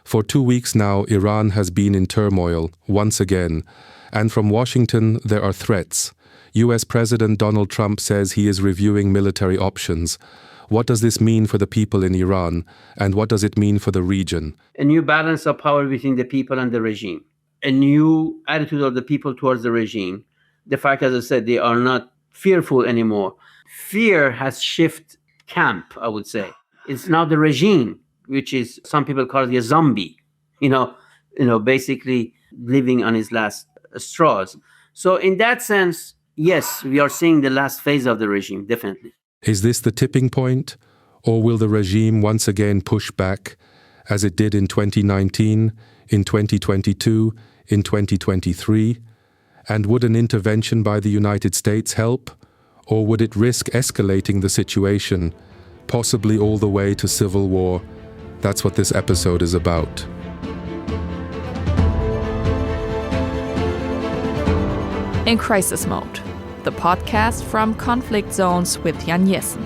For 2 weeks now, Iran has been in turmoil, once again. And from Washington, there are threats. US President Donald Trump says he is reviewing military options. What does this mean for the people in Iran? And what does it mean for the region? A new balance of power between the people and the regime. A new attitude of the people towards the regime. The fact, as I said, they are not fearful anymore. Fear has shifted camp, I would say. It's now the regime, which is, some people call it a zombie, basically living on his last straws. So in that sense, yes, we are seeing the last phase of the regime, definitely. Is this the tipping point? Or will the regime once again push back, as it did in 2019, in 2022, in 2023? And would an intervention by the United States help? Or would it risk escalating the situation, possibly all the way to civil war? That's what this episode is about. In Crisis Mode, the podcast from Conflict Zones with Jessen.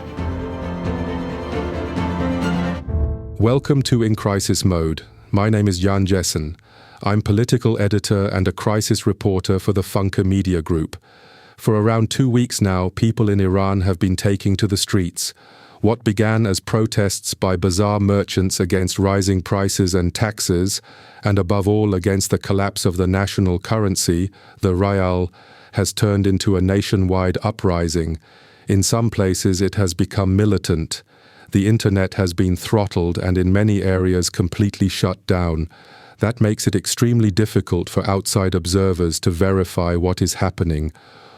Welcome to In Crisis Mode. My name is Jessen. I'm political editor and a crisis reporter for the Funke Media Group. For around 2 weeks now, people in Iran have been taking to the streets. What began as protests by bazaar merchants against rising prices and taxes, and above all against the collapse of the national currency, the rial, has turned into a nationwide uprising. In some places it has become militant. The internet has been throttled and in many areas completely shut down. That makes it extremely difficult for outside observers to verify what is happening.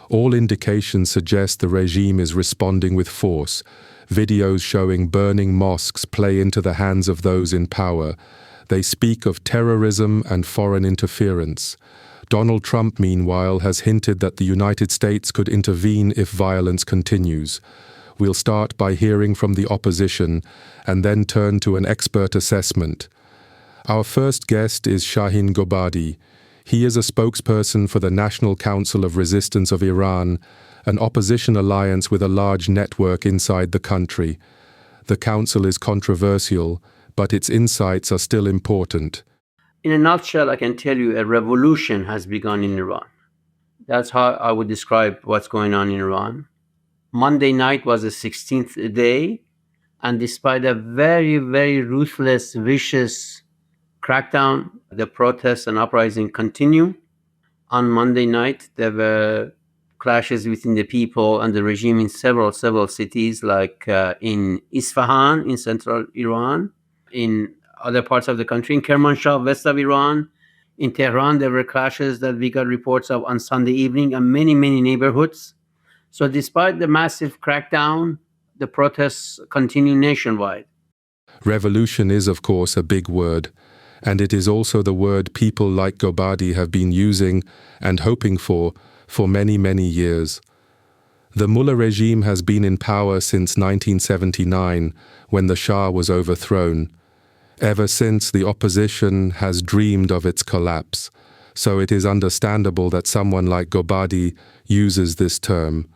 All indications suggest the regime is responding with force. Videos showing burning mosques play into the hands of those in power. They speak of terrorism and foreign interference. Donald Trump, meanwhile, has hinted that the United States could intervene if violence continues. We'll start by hearing from the opposition and then turn to an expert assessment. Our first guest is Shahin Gobadi. He is a spokesperson for the National Council of Resistance of Iran, an opposition alliance with a large network inside the country. The council is controversial, but its insights are still important. In a nutshell, I can tell you a revolution has begun in Iran. That's how I would describe what's going on in Iran. Monday night was the 16th day, and despite a very, very ruthless, vicious crackdown, the protests and uprising continue. On Monday night, there were clashes between the people and the regime in several cities, like in Isfahan, in central Iran, in other parts of the country, in Kermanshah, west of Iran. In Tehran, there were clashes that we got reports of on Sunday evening in many, many neighborhoods. So despite the massive crackdown, the protests continue nationwide. Revolution is, of course, a big word, and it is also the word people like Gobadi have been using and hoping for many, many years. The mullah-regime has been in power since 1979, when the Shah was overthrown. Ever since, the opposition has dreamed of its collapse, so it is understandable that someone like Gobadi uses this term.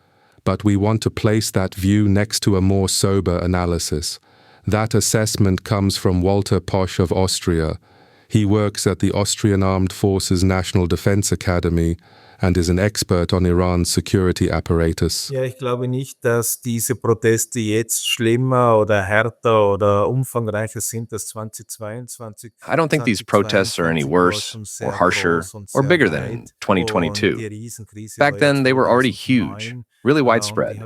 But we want to place that view next to a more sober analysis. That assessment comes from Walter Posch of Austria. He works at the Austrian Armed Forces National Defense Academy and is an expert on Iran's security apparatus. Ja, ich glaube nicht, dass diese Proteste jetzt schlimmer oder härter oder umfangreicher sind als 2022. I don't think these protests are any worse or harsher or bigger than in 2022. Back then, they were already huge, really widespread.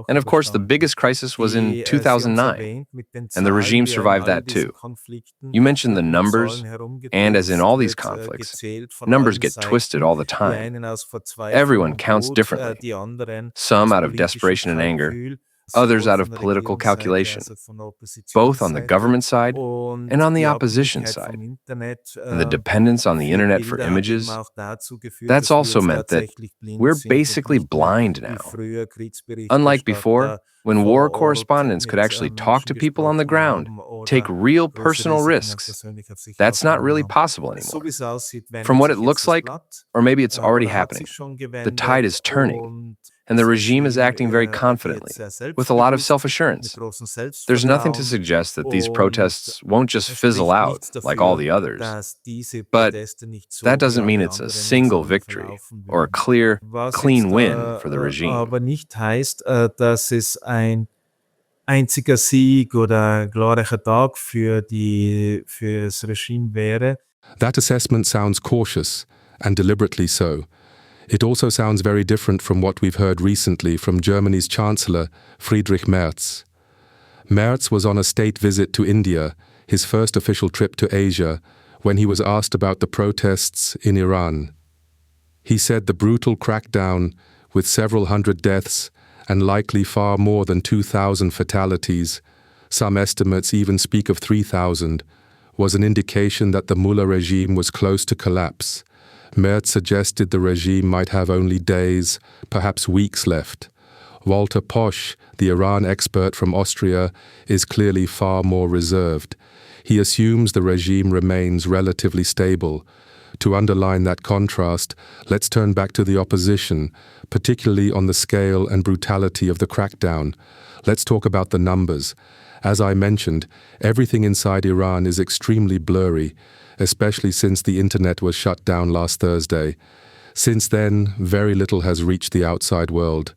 And of course, the biggest crisis was in 2009, and the regime survived that too. You mentioned the numbers, and as in all these conflicts, numbers get twisted all the time. Everyone counts differently, some out of desperation and anger, others out of political calculation, both on the government side and on the opposition side. And the dependence on the internet for images, that's also meant that we're basically blind now. Unlike before, when war correspondents could actually talk to people on the ground, take real personal risks, that's not really possible anymore. From what it looks like, or maybe it's already happening, the tide is turning. and the regime is acting very confidently, with a lot of self-assurance. There's nothing to suggest that these protests won't just fizzle out like all the others. But that doesn't mean it's a single victory or a clear, clean win for the regime. Aber nicht heißt, dass es ein einziger Sieg oder glorreicher Tag für das Regime wäre. That assessment sounds cautious, and deliberately so. It also sounds very different from what we've heard recently from Germany's Chancellor, Friedrich Merz. Merz was on a state visit to India, his first official trip to Asia, when he was asked about the protests in Iran. He said the brutal crackdown, with several hundred deaths and likely far more than 2,000 fatalities, some estimates even speak of 3,000, was an indication that the mullah-regime was close to collapse. Merz suggested the regime might have only days, perhaps weeks left. Walter Posch, the Iran expert from Austria, is clearly far more reserved. He assumes the regime remains relatively stable. To underline that contrast, let's turn back to the opposition, particularly on the scale and brutality of the crackdown. Let's talk about the numbers. As I mentioned, everything inside Iran is extremely blurry, especially since the internet was shut down last Thursday. Since then, very little has reached the outside world.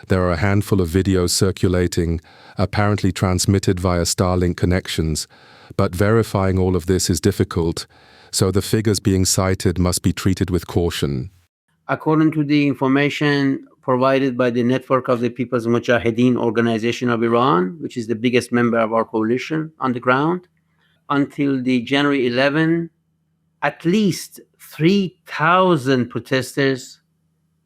There are a handful of videos circulating, apparently transmitted via Starlink connections, but verifying all of this is difficult, so the figures being cited must be treated with caution. According to the information provided by the Network of the People's Mujahideen Organization of Iran, which is the biggest member of our coalition on the ground, until the January 11, at least 3,000 protesters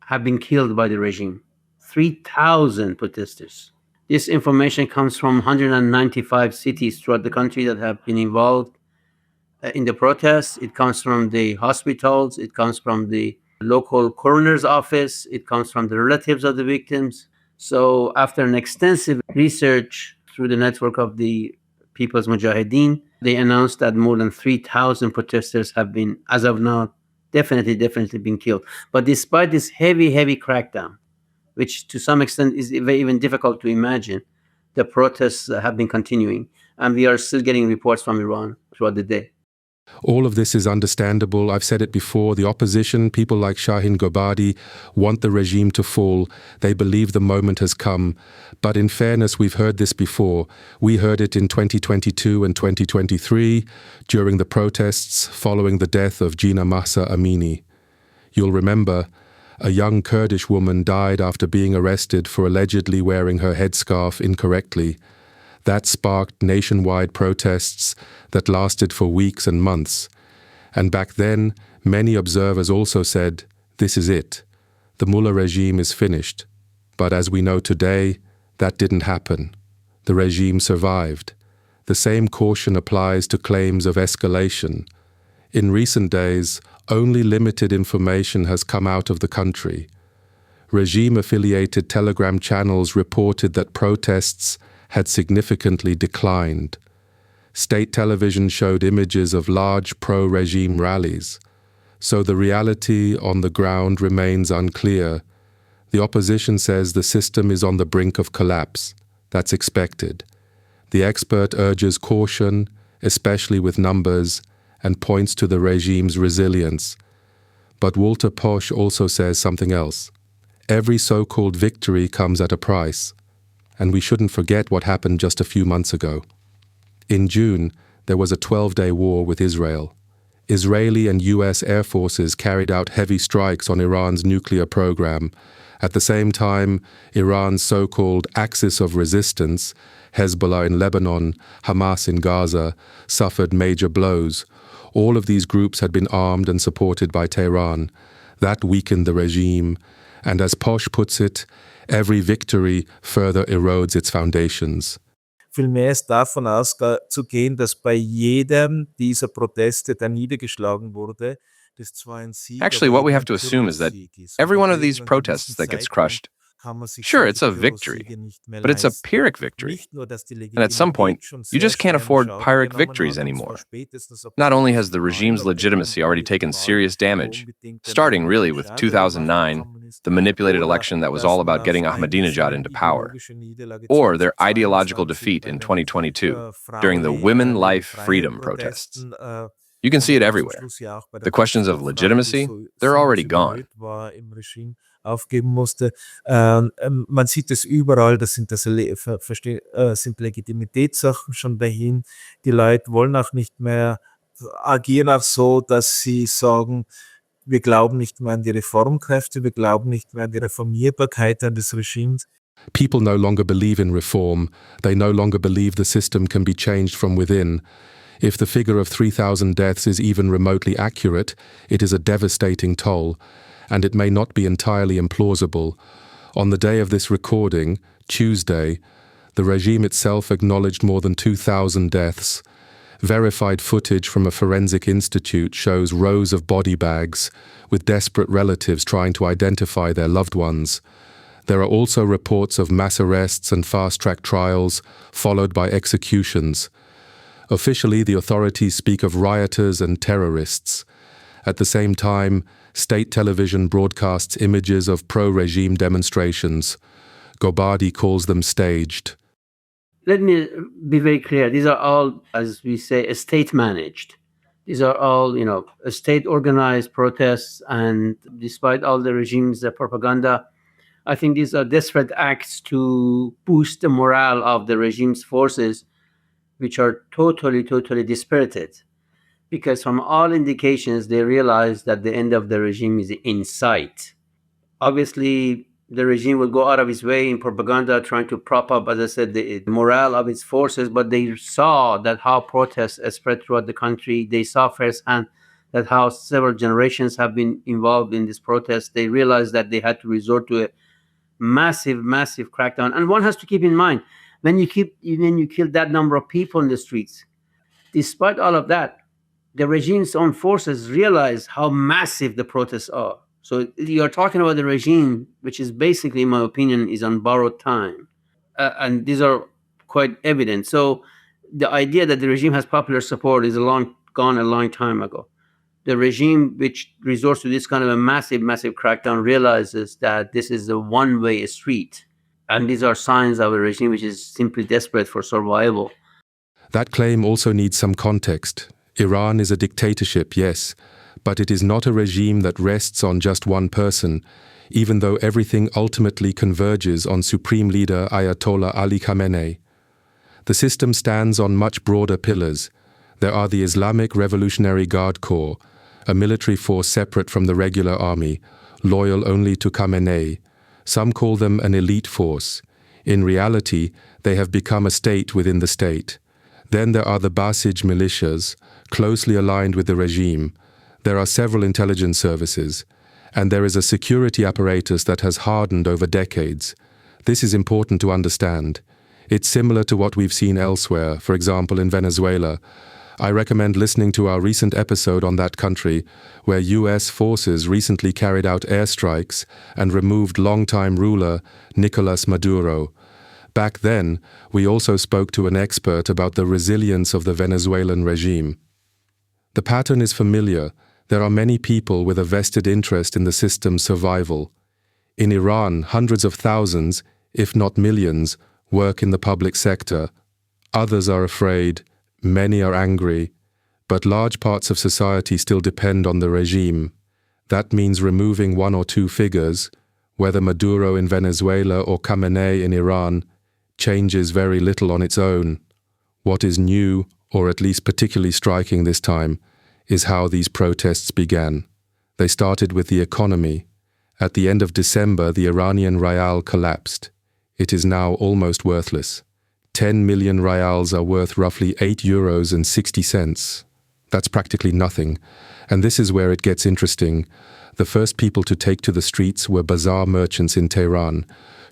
have been killed by the regime. 3,000 protesters. This information comes from 195 cities throughout the country that have been involved in the protests. It comes from the hospitals. It comes from the local coroner's office. It comes from the relatives of the victims. So after an extensive research through the network of the People's Mujahideen, they announced that more than 3,000 protesters have been, as of now, definitely been killed. But despite this heavy crackdown, which to some extent is even difficult to imagine, the protests have been continuing. And we are still getting reports from Iran throughout the day. All of this is understandable. I've said it before. The opposition, people like Shahin Gobadi, want the regime to fall. They believe the moment has come. But in fairness, we've heard this before. We heard it in 2022 and 2023 during the protests following the death of Gina Mahsa Amini. You'll remember, a young Kurdish woman died after being arrested for allegedly wearing her headscarf incorrectly. That sparked nationwide protests that lasted for weeks and months. And back then, many observers also said, this is it. The mullah regime is finished. But as we know today, that didn't happen. The regime survived. The same caution applies to claims of escalation. In recent days, only limited information has come out of the country. Regime-affiliated Telegram channels reported that protests had significantly declined. State television showed images of large pro-regime rallies. So the reality on the ground remains unclear. The opposition says the system is on the brink of collapse. That's expected. The expert urges caution, especially with numbers, and points to the regime's resilience. But Walter Posch also says something else. Every so-called victory comes at a price. And we shouldn't forget what happened just a few months ago. In June, there was a 12-day war with Israel. Israeli and US air forces carried out heavy strikes on Iran's nuclear program. At the same time, Iran's so-called axis of resistance, Hezbollah in Lebanon, Hamas in Gaza, suffered major blows. All of these groups had been armed and supported by Tehran. That weakened the regime. And as Posch puts it, every victory further erodes its foundations. Vielmehr ist davon auszugehen, dass bei jedem dieser Proteste, der niedergeschlagen wurde, das zwar ein Sieg, Actually, what we have to assume is that every one of these protests that gets crushed Sure, it's a victory, but it's a Pyrrhic victory. And at some point, you just can't afford Pyrrhic victories anymore. Not only has the regime's legitimacy already taken serious damage, starting really with 2009, the manipulated election that was all about getting Ahmadinejad into power, or their ideological defeat in 2022 during the Women Life Freedom protests. You can see it everywhere. The questions of legitimacy, they're already gone. Aufgeben musste. Man sieht es überall, das sind sind Legitimitätssachen schon dahin. Die Leute wollen auch nicht mehr, agieren auch so, dass sie sagen, wir glauben nicht mehr an die Reformkräfte, wir glauben nicht mehr an die Reformierbarkeit des Regimes. People no longer believe in reform. They no longer believe the system can be changed from within. If the figure of 3,000 deaths is even remotely accurate, it is a devastating toll, and it may not be entirely implausible. On the day of this recording, Tuesday, the regime itself acknowledged more than 2,000 deaths. Verified footage from a forensic institute shows rows of body bags, with desperate relatives trying to identify their loved ones. There are also reports of mass arrests and fast-track trials, followed by executions. Officially, the authorities speak of rioters and terrorists. At the same time, state television broadcasts images of pro-regime demonstrations. Gobadi calls them staged. Let me be very clear. These are all, as we say, state-managed. These are all, state-organized protests, and despite all the regime's propaganda, I think these are desperate acts to boost the morale of the regime's forces, which are totally dispirited. Because from all indications, they realize that the end of the regime is in sight. Obviously, the regime will go out of its way in propaganda, trying to prop up, as I said, the morale of its forces, but they saw that how protests spread throughout the country. They saw firsthand that how several generations have been involved in this protest. They realized that they had to resort to a massive crackdown. And one has to keep in mind, when you kill that number of people in the streets, despite all of that, the regime's own forces realize how massive the protests are. So you're talking about the regime, which is basically, in my opinion, is on borrowed time. And these are quite evident. So the idea that the regime has popular support is gone a long time ago. The regime, which resorts to this kind of a massive crackdown, realizes that this is a one-way street. And these are signs of a regime which is simply desperate for survival. That claim also needs some context. Iran is a dictatorship, yes, but it is not a regime that rests on just one person, even though everything ultimately converges on Supreme Leader Ayatollah Ali Khamenei. The system stands on much broader pillars. There are the Islamic Revolutionary Guard Corps, a military force separate from the regular army, loyal only to Khamenei. Some call them an elite force. In reality, they have become a state within the state. Then there are the Basij militias, closely aligned with the regime. There are several intelligence services, and there is a security apparatus that has hardened over decades. This is important to understand. It's similar to what we've seen elsewhere, for example in Venezuela. I recommend listening to our recent episode on that country, where US forces recently carried out airstrikes and removed longtime ruler Nicolas Maduro. Back then, we also spoke to an expert about the resilience of the Venezuelan regime. The pattern is familiar. There are many people with a vested interest in the system's survival. In Iran, hundreds of thousands, if not millions, work in the public sector. Others are afraid, many are angry, but large parts of society still depend on the regime. That means removing one or two figures, whether Maduro in Venezuela or Khamenei in Iran, changes very little on its own. What is new, or at least particularly striking this time, is how these protests began. They started with the economy. At the end of December, the Iranian rial collapsed. It is now almost worthless. 10 million rials are worth roughly €8.60. That's practically nothing. And this is where it gets interesting. The first people to take to the streets were bazaar merchants in Tehran.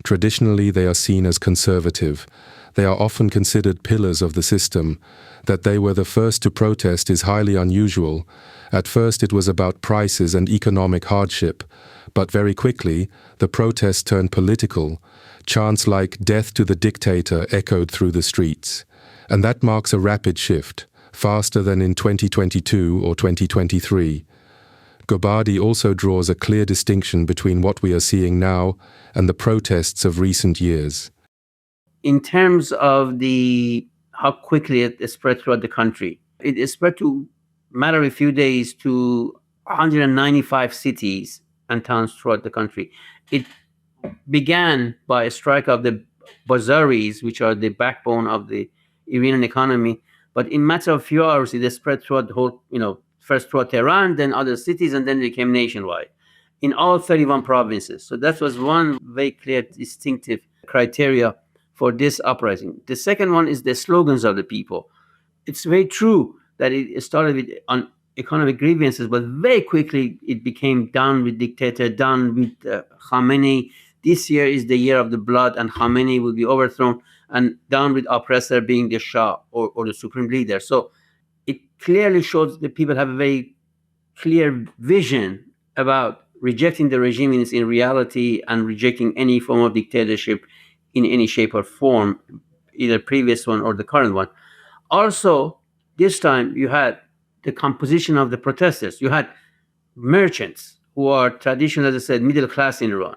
Traditionally, they are seen as conservative. They are often considered pillars of the system. That they were the first to protest is highly unusual. At first, it was about prices and economic hardship. But very quickly, the protests turned political. Chants like "Death to the dictator" echoed through the streets. And that marks a rapid shift, faster than in 2022 or 2023. Gobadi also draws a clear distinction between what we are seeing now and the protests of recent years. In terms of how quickly it spread throughout the country, it spread to matter of a few days to 195 cities and towns throughout the country. It began by a strike of the Bazaris, which are the backbone of the Iranian economy. But in a matter of few hours, it spread throughout the whole, first throughout Tehran, then other cities, and then it became nationwide in all 31 provinces. So that was one very clear, distinctive criteria for this uprising. The second one is the slogans of the people. It's very true that it started with on economic grievances, but very quickly it became down with dictator, down with Khamenei. This year is the year of the blood, and Khamenei will be overthrown, and down with oppressor being the Shah or the supreme leader. So it clearly shows that people have a very clear vision about rejecting the regime in reality and rejecting any form of dictatorship in any shape or form, either previous one or the current one. Also, this time you had the composition of the protesters. You had merchants who are traditionally, as I said, middle class in Iran,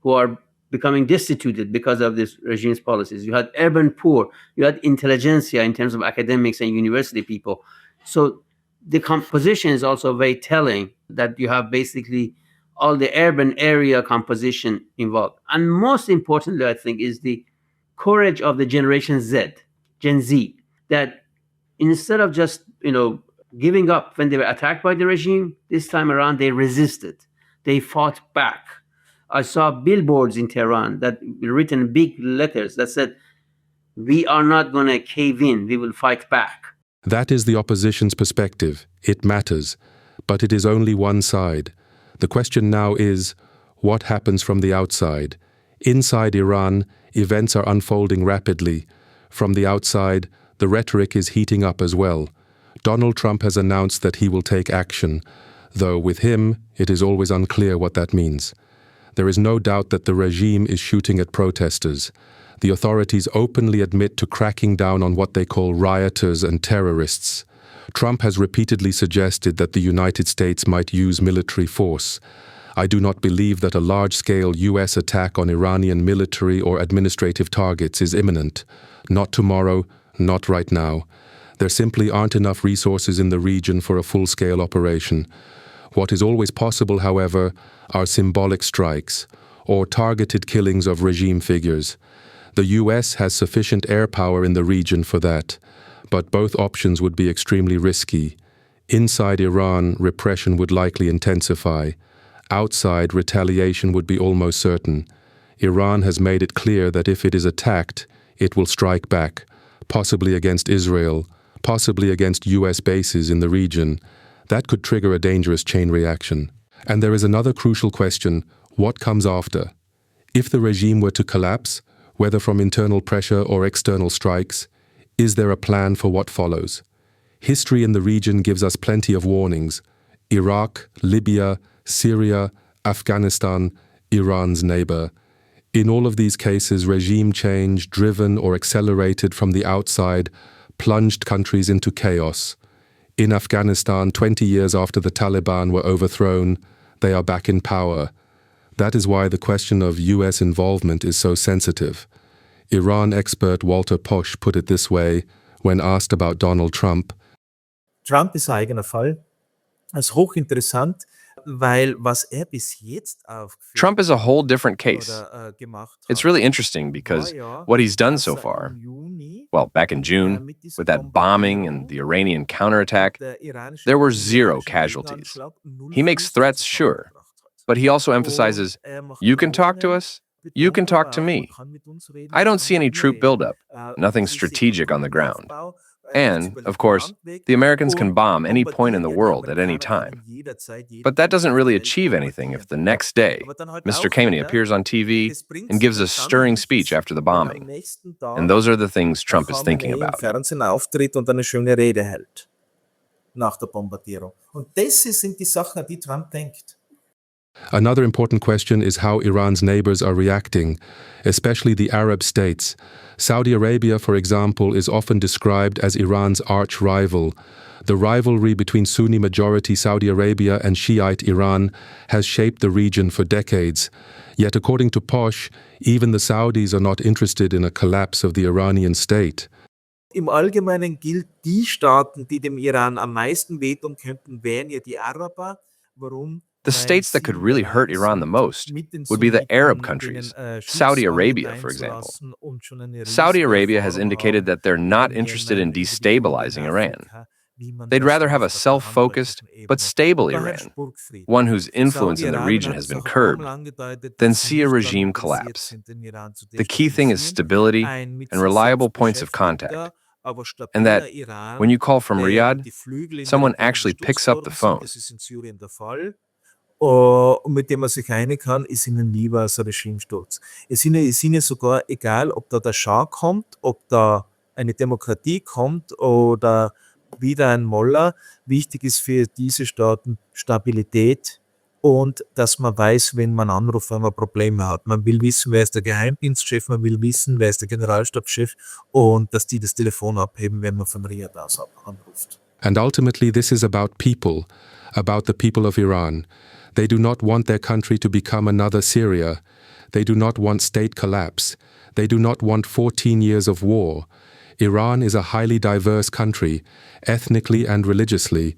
who are becoming destituted because of this regime's policies. You had urban poor. You had intelligentsia in terms of academics and university people. So the composition is also very telling that you have basically all the urban area composition involved. And most importantly, I think, is the courage of the Generation Z, Gen Z, that instead of just, giving up when they were attacked by the regime, this time around they resisted. They fought back. I saw billboards in Tehran that were written in big letters that said, "We are not going to cave in, we will fight back." That is the opposition's perspective. It matters. But it is only one side. The question now is, what happens from the outside? Inside Iran, events are unfolding rapidly. From the outside, the rhetoric is heating up as well. Donald Trump has announced that he will take action, though with him, it is always unclear what that means. There is no doubt that the regime is shooting at protesters. The authorities openly admit to cracking down on what they call rioters and terrorists. Trump has repeatedly suggested that the United States might use military force. I do not believe that a large-scale U.S. attack on Iranian military or administrative targets is imminent. Not tomorrow, not right now. There simply aren't enough resources in the region for a full-scale operation. What is always possible, however, are symbolic strikes or targeted killings of regime figures. The U.S. has sufficient air power in the region for that, but both options would be extremely risky. Inside Iran, repression would likely intensify. Outside, retaliation would be almost certain. Iran has made it clear that if it is attacked, it will strike back, possibly against Israel, possibly against U.S. bases in the region. That could trigger a dangerous chain reaction. And there is another crucial question: what comes after? If the regime were to collapse, whether from internal pressure or external strikes, is there a plan for what follows? History in the region gives us plenty of warnings. Iraq, Libya, Syria, Afghanistan, Iran's neighbor. In all of these cases, regime change, driven or accelerated from the outside, plunged countries into chaos. In Afghanistan, 20 years after the Taliban were overthrown, they are back in power. That is why the question of U.S. involvement is so sensitive. Iran expert Walter Posch put it this way when asked about Donald Trump. Trump ist ein eigener Fall. Das ist hochinteressant, weil was bis jetzt aufgeführt Trump is a whole different case. oder, gemacht It's hat, really interesting because what he's done so far, well, back in June, with that bombing and the Iranian counterattack, there were zero casualties. He makes threats, sure, but he also emphasizes, you can talk to us, you can talk to me. I don't see any troop buildup, nothing strategic on the ground. And, of course, the Americans can bomb any point in the world at any time. But that doesn't really achieve anything if the next day Mr. Khamenei appears on TV and gives a stirring speech after the bombing. And those are the things Trump is thinking about. Fernsehen auftritt und eine schöne Rede hält nach der Bombardierung. Und das sind die Sachen, an die Trump denkt. Another important question is how Iran's neighbors are reacting, especially the Arab states. Saudi Arabia, for example, is often described as Iran's arch-rival. The rivalry between Sunni-majority Saudi Arabia and Shiite Iran has shaped the region for decades. Yet according to Posh, even the Saudis are not interested in a collapse of the Iranian state. Im Allgemeinen gilt, die Staaten, die dem Iran am meisten wehtun könnten, wären ja die Araber. Warum? The states that could really hurt Iran the most would be the Arab countries, Saudi Arabia, for example. Saudi Arabia has indicated that they're not interested in destabilizing Iran. They'd rather have a self-focused but stable Iran, one whose influence in the region has been curbed, than see a regime collapse. The key thing is stability and reliable points of contact, and that when you call from Riyadh, someone actually picks up the phone. Und mit dem man sich einigen kann, ist ihnen lieber als ein Regimesturz. Es ist ihnen sogar egal, ob da der Schah kommt, ob da eine Demokratie kommt oder wieder ein Mullah. Wichtig ist für diese Staaten Stabilität und dass man weiß, wenn man anruft, wenn man Probleme hat. Man will wissen, wer ist der Geheimdienstchef, man will wissen, wer ist der Generalstabschef und dass die das Telefon abheben, wenn man von Riyadh aus anruft. And ultimately this is about people, about the people of Iran. They do not want their country to become another Syria. They do not want state collapse. They do not want 14 years of war. Iran is a highly diverse country, ethnically and religiously.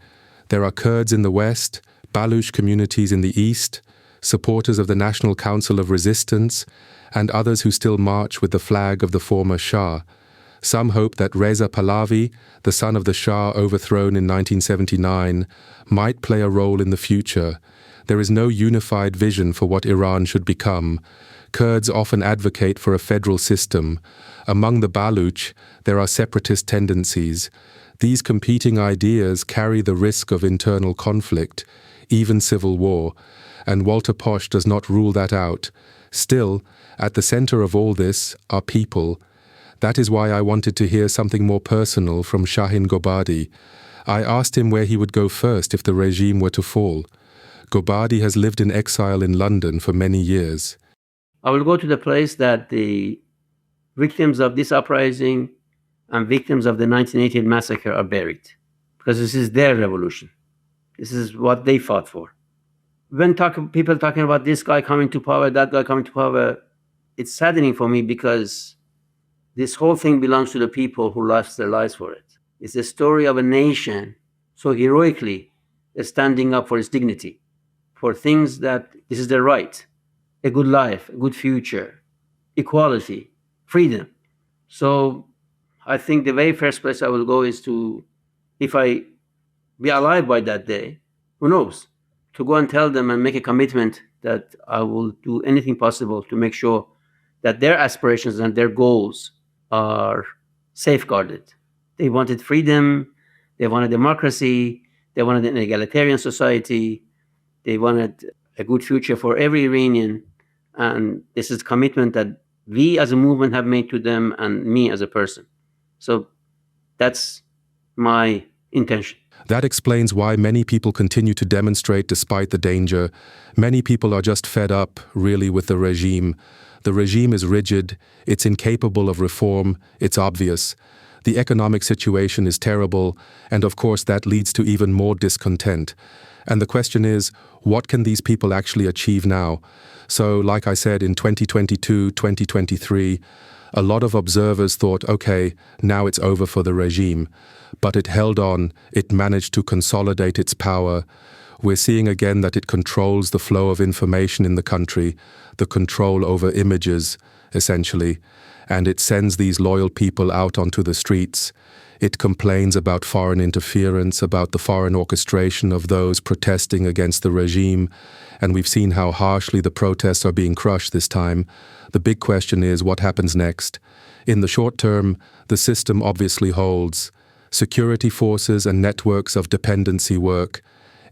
There are Kurds in the west, Baluch communities in the east, supporters of the National Council of Resistance, and others who still march with the flag of the former Shah. Some hope that Reza Pahlavi, the son of the Shah overthrown in 1979, might play a role in the future. There is no unified vision for what Iran should become. Kurds often advocate for a federal system. Among the Baluch, there are separatist tendencies. These competing ideas carry the risk of internal conflict, even civil war, and Walter Posh does not rule that out. Still, at the center of all this are people. That is why I wanted to hear something more personal from Shahin Gobadi. I asked him where he would go first if the regime were to fall. Gobadi has lived in exile in London for many years. I will go to the place that the victims of this uprising and victims of the 1988 massacre are buried, because this is their revolution. This is what they fought for. When people talking about this guy coming to power, that guy coming to power, it's saddening for me because this whole thing belongs to the people who lost their lives for it. It's the story of a nation so heroically standing up for its dignity, for things that this is their right, a good life, a good future, equality, freedom. So I think the very first place I will go is to, if I be alive by that day, who knows, to go and tell them and make a commitment that I will do anything possible to make sure that their aspirations and their goals are safeguarded. They wanted freedom, they wanted democracy, they wanted an egalitarian society, they wanted a good future for every Iranian, and this is a commitment that we as a movement have made to them and me as a person. So that's my intention. That explains why many people continue to demonstrate despite the danger. Many people are just fed up, really, with the regime. The regime is rigid, it's incapable of reform, it's obvious. The economic situation is terrible, and of course that leads to even more discontent. And the question is, what can these people actually achieve now? So, like I said, in 2022, 2023, a lot of observers thought, okay, now it's over for the regime. But it held on, it managed to consolidate its power. We're seeing again that it controls the flow of information in the country, the control over images, essentially, and it sends these loyal people out onto the streets. It complains about foreign interference, about the foreign orchestration of those protesting against the regime, and we've seen how harshly the protests are being crushed this time. The big question is, what happens next? In the short term, the system obviously holds. Security forces and networks of dependency work.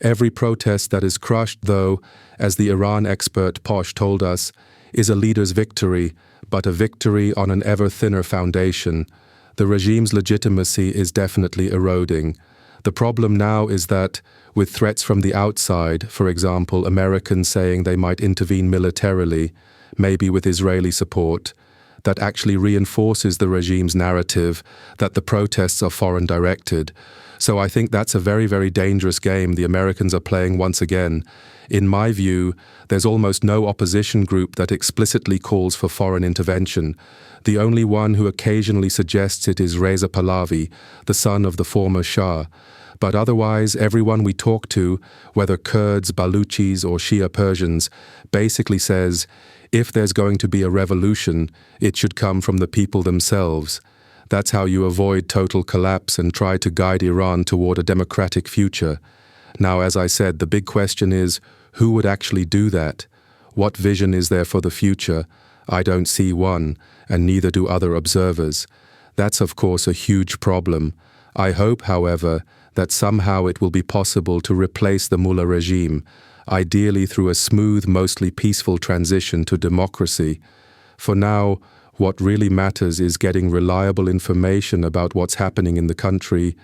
Every protest that is crushed, though, as the Iran expert Posh told us, is a leader's victory, but a victory on an ever thinner foundation. The regime's legitimacy is definitely eroding. The problem now is that with threats from the outside, for example, Americans saying they might intervene militarily, maybe with Israeli support, that actually reinforces the regime's narrative that the protests are foreign-directed. So I think that's a very, very dangerous game the Americans are playing once again. In my view, there's almost no opposition group that explicitly calls for foreign intervention. The only one who occasionally suggests it is Reza Pahlavi, the son of the former Shah. But otherwise, everyone we talk to, whether Kurds, Baluchis, or Shia Persians, basically says, if there's going to be a revolution, it should come from the people themselves. That's how you avoid total collapse and try to guide Iran toward a democratic future. Now, as I said, the big question is, who would actually do that? What vision is there for the future? I don't see one, and neither do other observers. That's, of course, a huge problem. I hope, however, that somehow it will be possible to replace the mullah-regime, ideally through a smooth, mostly peaceful transition to democracy. For now, what really matters is getting reliable information about what's happening in the country,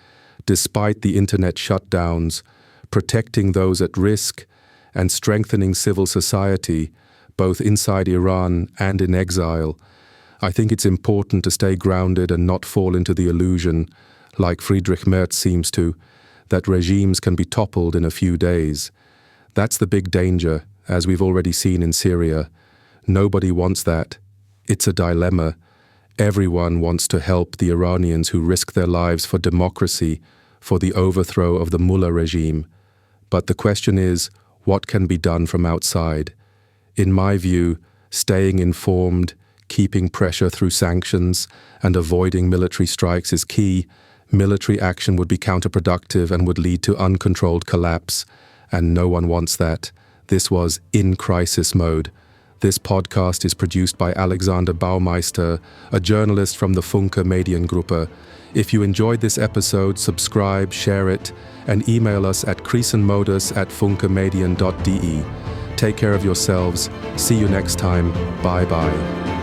despite the internet shutdowns, protecting those at risk, and strengthening civil society, both inside Iran and in exile. I think it's important to stay grounded and not fall into the illusion, like Friedrich Merz seems to, that regimes can be toppled in a few days. That's the big danger, as we've already seen in Syria. Nobody wants that. It's a dilemma. Everyone wants to help the Iranians who risk their lives for democracy, for the overthrow of the mullah regime. But the question is, what can be done from outside? In my view, staying informed, keeping pressure through sanctions, and avoiding military strikes is key. Military action would be counterproductive and would lead to uncontrolled collapse, and no one wants that. This was In Crisis Mode. This podcast is produced by Alexander Baumeister, a journalist from the Funke Mediengruppe. If you enjoyed this episode, subscribe, share it, and email us at krisenmodus@funkemedien.de. Take care of yourselves. See you next time. Bye-bye.